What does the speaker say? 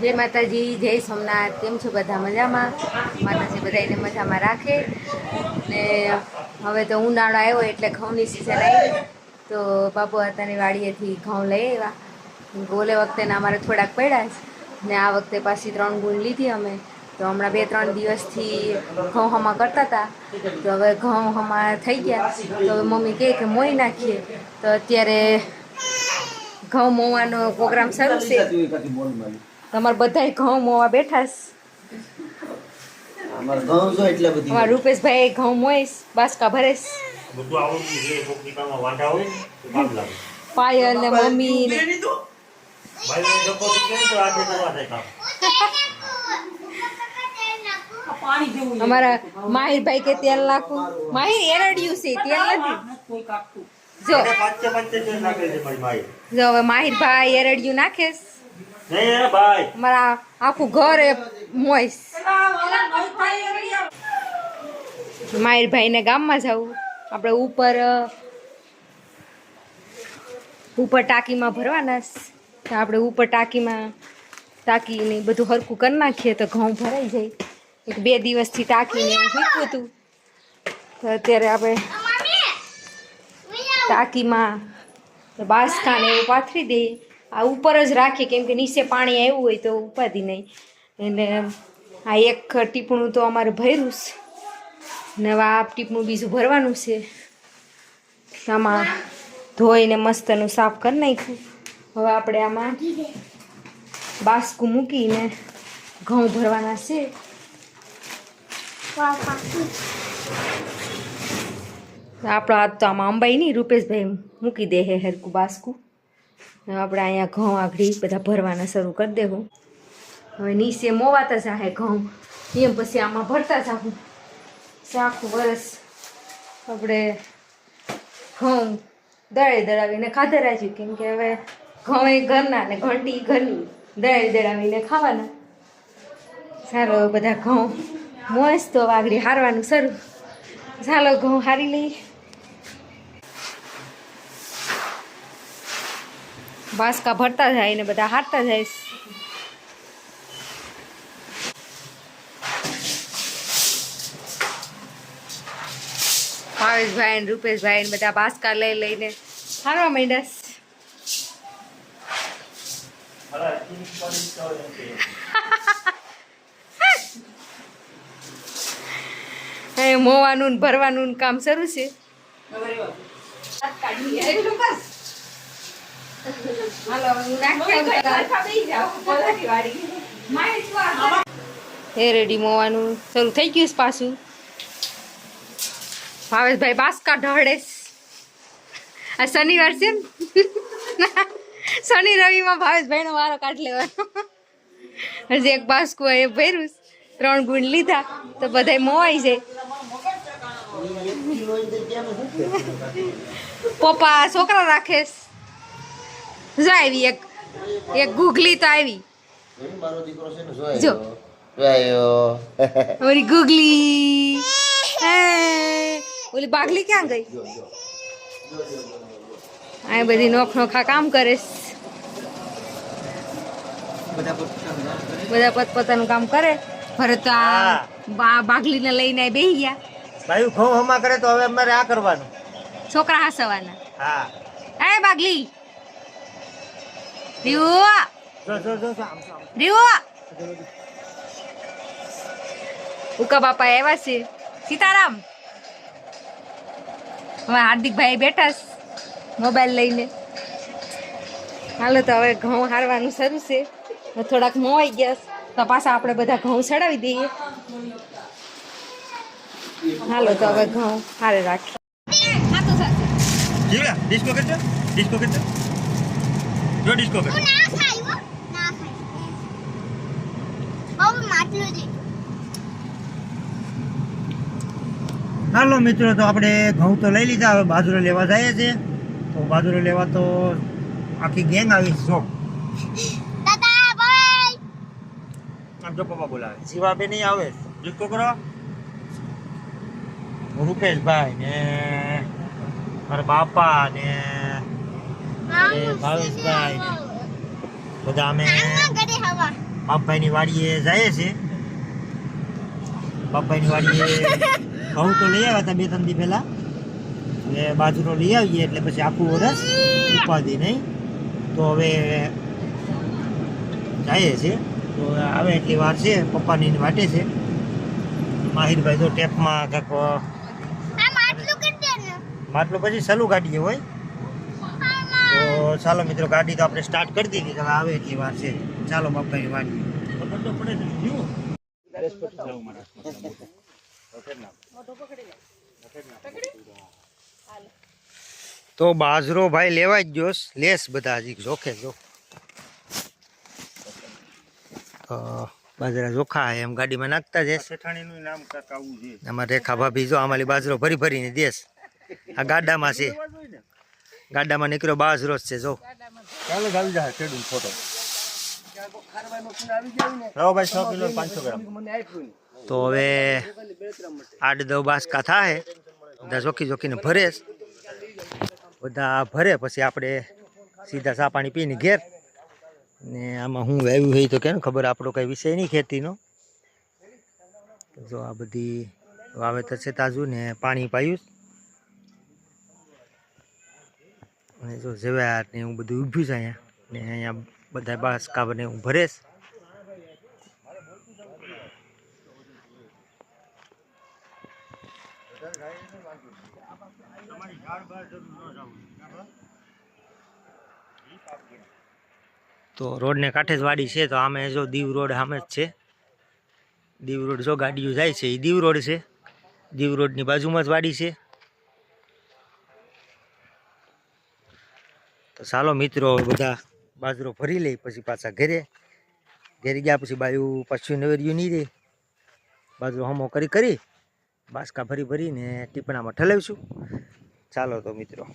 જય માતાજી, જય સોમનાથ. કેમ છો બધા? મજામાં? માતાજી બધાને મજામાં રાખે. ને હવે તો ઉનાળો આવ્યો એટલે ઘઉંની સિઝન આવી, તો બાપુ હતાની વાડીએથી ઘઉં લઈ આવ્યા. ઓલે વખતે અમારે થોડાક પડ્યા ને આ વખતે પાછી 3 ગુણ લીધી અમે. તો હમણાં 2-3 દિવસથી ઘઉં હમા કરતા હતા, તો હવે ઘઉં હમા થઈ ગયા. તો હવે મમ્મી કહે કે મોઈ નાખીએ. તો અત્યારે ઘઉં મોવાનો પ્રોગ્રામ શરૂ છે. તમારે બધાય ઘઉં મોવા બેઠા છે. અમારા રૂપેશભાઈ ઘઉં મોઈશ, બાસકા ભરેશ. પાયલ ને મમ્મી ને અમારા માહિરભાઈ કે તેલ નાખું. માહિર એરડ્યું છે, તેલ નથી. જો હવે માહિરભાઈ એરડ્યું નાખેશ. મારા આખું ઘર મોઈશ. માહિરભાઈ ને ગામમાં જવું આપણે ઉપર ટાંકીમાં ભરવાના. આપણે ઉપર ટાંકીને બધું હરખું કરી નાખીએ તો ઘઉં ભરાઈ જાય. 2 દિવસથી ટાંકીને એવું મૂક્યું હતું, તો અત્યારે આપણે ટાંકીમાં બાસકાને એવું પાથરી દઈએ. આ ઉપર જ રાખીએ, કેમ કે નીચે પાણી આવ્યું હોય તો ઉપાધિ નહીં. એટલે આ એક ટીપણું તો અમારે ભર્યું છે ને હવે આ ટીપણું બીજું ભરવાનું છે. આમાં ધોઈને મસ્તનું સાફ કરી નાખ્યું. હવે આપણે આમાં બાસકું મૂકીને ઘઉં ભરવાના છે. આપણો હાથ તો આમાં અંબાઈ નહીં, રૂપેશભાઈ મૂકી દે હે હરકું બાસકું. આપણે અહીંયા ઘઉં આગળ બધા ભરવાના શરૂ કરી દેવું. હવે નીચે મોવાતા જાહે ઘઉં, એમ પછી આમાં ભરતા જાઉં. આખું વરસ આપણે ઘઉં દળાવીને ખાધા રાખ્યું, કેમ કે હવે ઘઉં એ ઘરના ને ઘંટી ઘરની દળાવીને ખાવાના. ચાલો બધા ઘઉં મોસ તો આગળ હારવાનું શરૂ. ચાલો ઘઉં હારી લઈએ. બાસકા ભરતા જાય ને બધા હારતા જાય. ભાવેશભાઈ ને રૂપેશભાઈ ને બધા બાસકા લઈને હારવા માંડ્યા. મોવાનું ને ભરવાનું કામ શરૂ છે. રેડી મોવાનું શરૂ થઈ ગયું પાછું. ભાવેશભાઈ બાસકા ઢળે. આ શનિવાર છે ને, શનિ રવિમાં ભાવેશભાઈનો વારો કાઢી લેવાનો. હજી એક બાસકું એ ભર્યું, 3 ગુણ લીધા તો બધાય મોવાઈ જાય. પપ્પા છોકરા રાખે. જો આવી એક ગુગલી તો આવી. જો ઓલી ગુગલી. ઓલી બાગલી ક્યાં ગઈ? આ બધી નોખા કામ કરે. બધા પોતપોતાનું કામ કરે. ભરત આ બાગલીને લઈને બેસી ગયા. ભાઈ ઘઉં હમા કરે તો હવે અમારે આ કરવાનું, છોકરા હાસવાના. હા એ બાગલી ઉકા બાપા આવ્યા છે. સીતારામ. હવે હાર્દિકભાઈ બેઠા મોબાઈલ લઈને. હાલો તો હવે ઘઉં હારવાનું શરૂ છે. થોડાક મોવાઈ ગયા તો પાછા આપણે બધા ઘઉં ચડાવી દઈએ. હાલો તો હવે ઘઉં હારે રાખીએ. ડિસ્કો કરજો, ડિસ્કો કરજો, જો ડિસ્કો કરજો. હાલો મિત્રો, તો આપણે ઘઉં તો લઈ લીધા. હવે બાજરો લેવા જઈએ છીએ. તો બાજરો લેવા તો આખી ગેંગ આવી. આમ જો પપ્પા બોલાવે. જીવાબેન નહીં આવે. ડિસ્કો કરો. રૂપેશભાઈ ને મારા બાપા ને ભાવેશભાઈ ને બધા અમે બાપભાઈની વાડીએ જાય છે. બાપભાઈની વાડીએ ઘઉં તો લઈ આવ્યા હતા 2-3 દી પહેલા. હવે બાજરો લઈ આવીએ એટલે પછી આખું વરસ ઉપાધિ નહીં. તો હવે જાય છે. તો આવે એટલી વાર છે. પપ્પાની વાટે છે. માહિરભાઈ તો ટેપમાં માટલું પછી સલું ગાડીએ હોય. તો ચાલો મિત્રો, ગાડી તો આપણે સ્ટાર્ટ કરી દીધી. હવે આવે એટલી વાર છે. ચાલો બાપભાઈની વાડીએ. તો બાજરો ભાઈ લેવા જ જોશ. લેસ બધા હજી જોખે જો. બાજરા જોખા એમ ગાડીમાં નાખતા જ. શેઠાણીનું નામ કાંક આવું છે. આમાં રેખા ભાભી જો અમારી બાજરો ભરી ભરીને દેશ. આ ગાડામાં છે. ગાડામાં નીકળ્યો બાજરો જ છે જો. ચાલો આવી જાય ખેડૂત ફોટો. ભાઈ 100 કિલો 500 ગ્રામ. તો હવે 8-10 બાસકા થાય. બધા જોખીને ભરે. બધા ભરે પછી આપણે સીધા ચા પાણી પીને ઘેર. ને આમાં હું વાવ્યું હોય તો કે ખબર, આપણો કઈ વિષય નહીં ખેતીનો. જો આ બધી વાવેતર છે તાજું, ને પાણી પાયું. અને જો જવ્યાર ને હું બધું ઊભ્યું છે અહીંયા. ને અહીંયા બધા બાસકા બને હું ભરેશ. તો રોડને કાંઠે જ વાડી છે. તો આમે જો દીવ રોડ સામે જ છે. દીવ રોડ જો ગાડીઓ જાય છે એ દીવ રોડ છે. દીવ રોડની બાજુમાં જ વાડી છે. તો ચાલો મિત્રો, બધા બાજરો ભરી લઈ પછી પાછા ઘરે ગયા. પછી બાયું પાછું નવેર્યું નહીં રહે. બાજરો હમો કરી બાસકા ભરીને ટીપણામાં ઠલાવીશું. ચાલો તો મિત્રો.